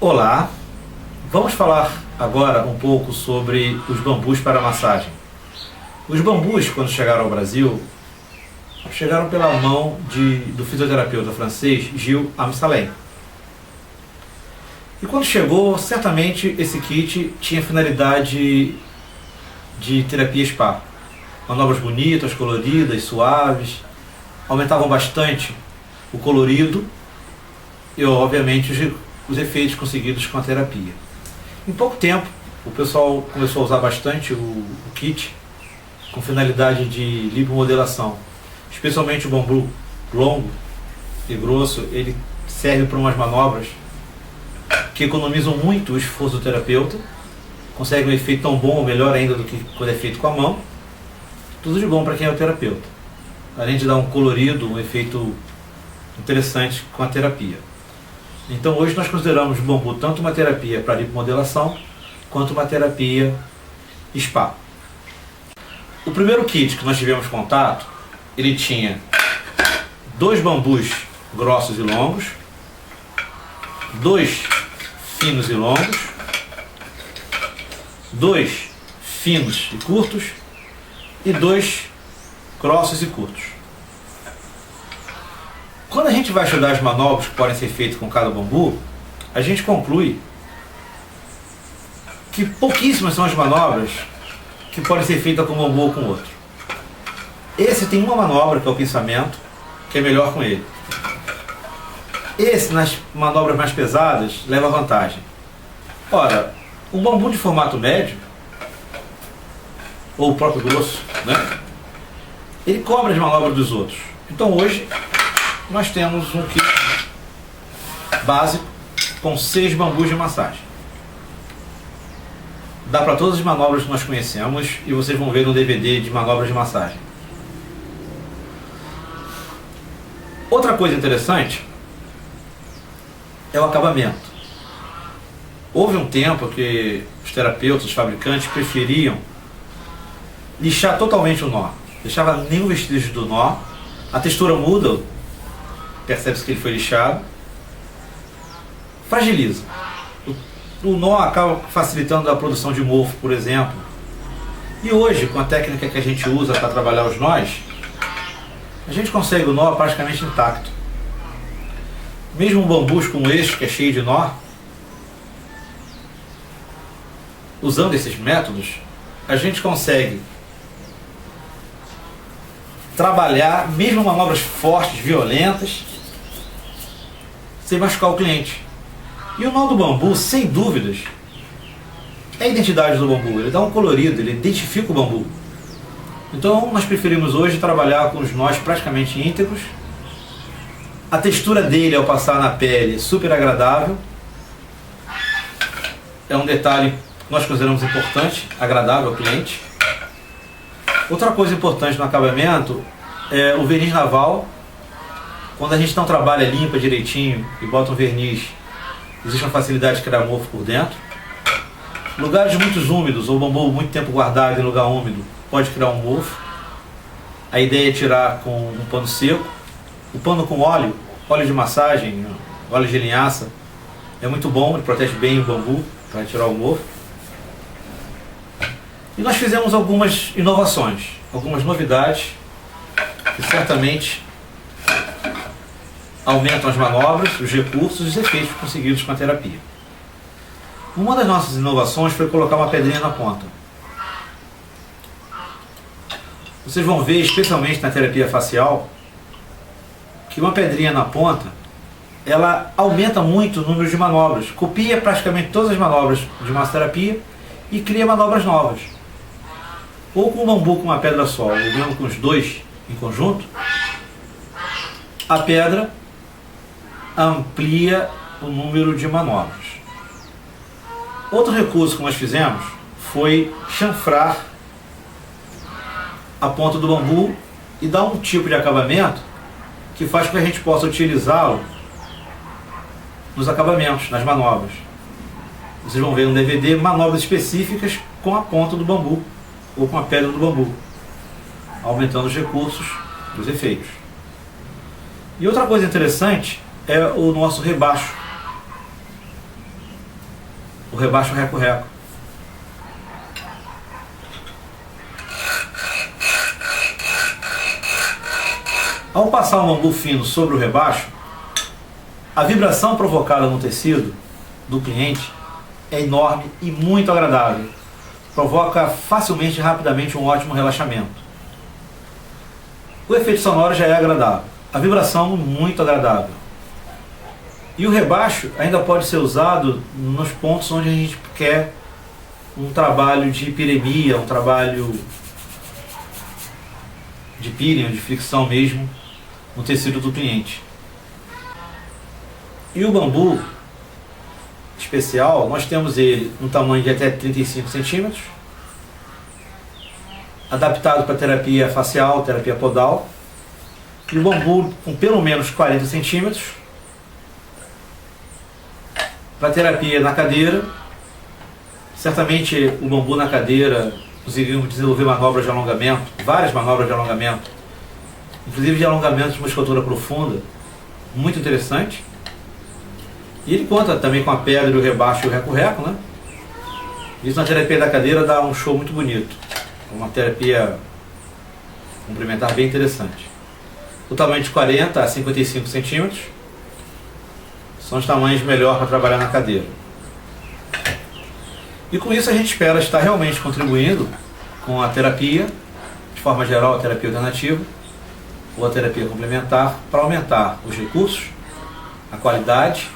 Olá, vamos falar agora um pouco sobre os bambus para massagem. Os bambus, quando chegaram ao Brasil, chegaram pela mão do fisioterapeuta francês Gilles Amsalem. E quando chegou, certamente esse kit tinha finalidade de terapia spa. Manobras bonitas, coloridas, suaves, aumentavam bastante o colorido e, obviamente, os efeitos conseguidos com a terapia. Em pouco tempo, o pessoal começou a usar bastante o kit com finalidade de lipomodelação. Especialmente o bambu longo e grosso, ele serve para umas manobras que economizam muito o esforço do terapeuta, consegue um efeito tão bom ou melhor ainda do que quando é feito com a mão. Tudo de bom para quem é o terapeuta, além de dar um colorido, um efeito interessante com a terapia. Então hoje nós consideramos o bambu tanto uma terapia para lipomodelação quanto uma terapia spa. O primeiro kit que nós tivemos contato, ele tinha 2 bambus grossos e longos, 2 finos e longos, 2 finos e curtos e 2 grossos e curtos. Quando a gente vai estudar as manobras que podem ser feitas com cada bambu, a gente conclui que pouquíssimas são as manobras que podem ser feitas com um bambu ou com outro. Esse tem uma manobra, que é o pensamento, que é melhor com ele. Esse, nas manobras mais pesadas, leva vantagem. Ora, o bambu de formato médio, ou o próprio grosso, né? Ele cobra as manobras dos outros. Então hoje nós temos um kit básico com 6 bambus de massagem. Dá para todas as manobras que nós conhecemos e vocês vão ver no DVD de manobras de massagem. Outra coisa interessante é o acabamento. Houve um tempo que os terapeutas, os fabricantes preferiam lixar totalmente o nó. Deixava nenhum vestígio do nó, a textura muda, percebe-se que ele foi lixado, fragiliza. O nó acaba facilitando a produção de mofo, por exemplo. E hoje, com a técnica que a gente usa para trabalhar os nós, a gente consegue o nó praticamente intacto. Mesmo um bambus com eixo que é cheio de nó, usando esses métodos, a gente consegue trabalhar mesmo manobras fortes, violentas, sem machucar o cliente. E o nó do bambu, sem dúvidas, é a identidade do bambu. Ele dá um colorido, ele identifica o bambu. Então nós preferimos hoje trabalhar com os nós praticamente íntegros. A textura dele ao passar na pele é super agradável. É um detalhe que nós consideramos importante, agradável ao cliente. Outra coisa importante no acabamento é o verniz naval. Quando a gente não trabalha, limpa direitinho e bota um verniz, existe uma facilidade de criar mofo por dentro. Lugares muito úmidos ou bambu muito tempo guardado em lugar úmido pode criar um mofo. A ideia é tirar com um pano seco. O pano com óleo de massagem, óleo de linhaça, é muito bom, ele protege bem o bambu para tirar o mofo. E nós fizemos algumas inovações, algumas novidades que certamente aumentam as manobras, os recursos e os efeitos conseguidos com a terapia. Uma das nossas inovações foi colocar uma pedrinha na ponta. Vocês vão ver, especialmente na terapia facial, que uma pedrinha na ponta, ela aumenta muito o número de manobras, copia praticamente todas as manobras de massoterapia e cria manobras novas. Ou com o bambu com uma pedra só, ou mesmo com os dois em conjunto, a pedra amplia o número de manobras. Outro recurso que nós fizemos foi chanfrar a ponta do bambu e dar um tipo de acabamento que faz com que a gente possa utilizá-lo nos acabamentos, nas manobras. Vocês vão ver no DVD manobras específicas com a ponta do bambu ou com a pedra do bambu, aumentando os recursos dos efeitos. E outra coisa interessante é o nosso rebaixo. o rebaixo reco-reco. Ao passar um bambu fino sobre o rebaixo, a vibração provocada no tecido do cliente é enorme e muito agradável. Provoca facilmente e rapidamente um ótimo relaxamento. O efeito sonoro já é agradável. A vibração muito agradável. E o rebaixo ainda pode ser usado nos pontos onde a gente quer um trabalho de piremia, um trabalho de peeling, de fricção mesmo, no tecido do cliente. E o bambu especial, nós temos ele no tamanho de até 35 centímetros, adaptado para terapia facial, terapia podal, e o bambu com pelo menos 40 centímetros, para terapia na cadeira. Certamente o bambu na cadeira, conseguimos desenvolver manobras de alongamento, várias manobras de alongamento, inclusive de alongamento de musculatura profunda, muito interessante. E ele conta também com a pedra, o rebaixo e o reco-reco, né? Isso na terapia da cadeira dá um show muito bonito. É uma terapia complementar bem interessante. O tamanho de 40 a 55 centímetros são os tamanhos melhor para trabalhar na cadeira. E com isso a gente espera estar realmente contribuindo com a terapia, de forma geral a terapia alternativa, ou a terapia complementar, para aumentar os recursos, a qualidade,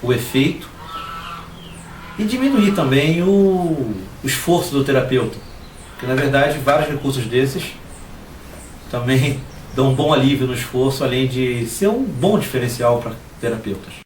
o efeito e diminuir também o esforço do terapeuta, porque na verdade vários recursos desses também dão um bom alívio no esforço, além de ser um bom diferencial para terapeutas.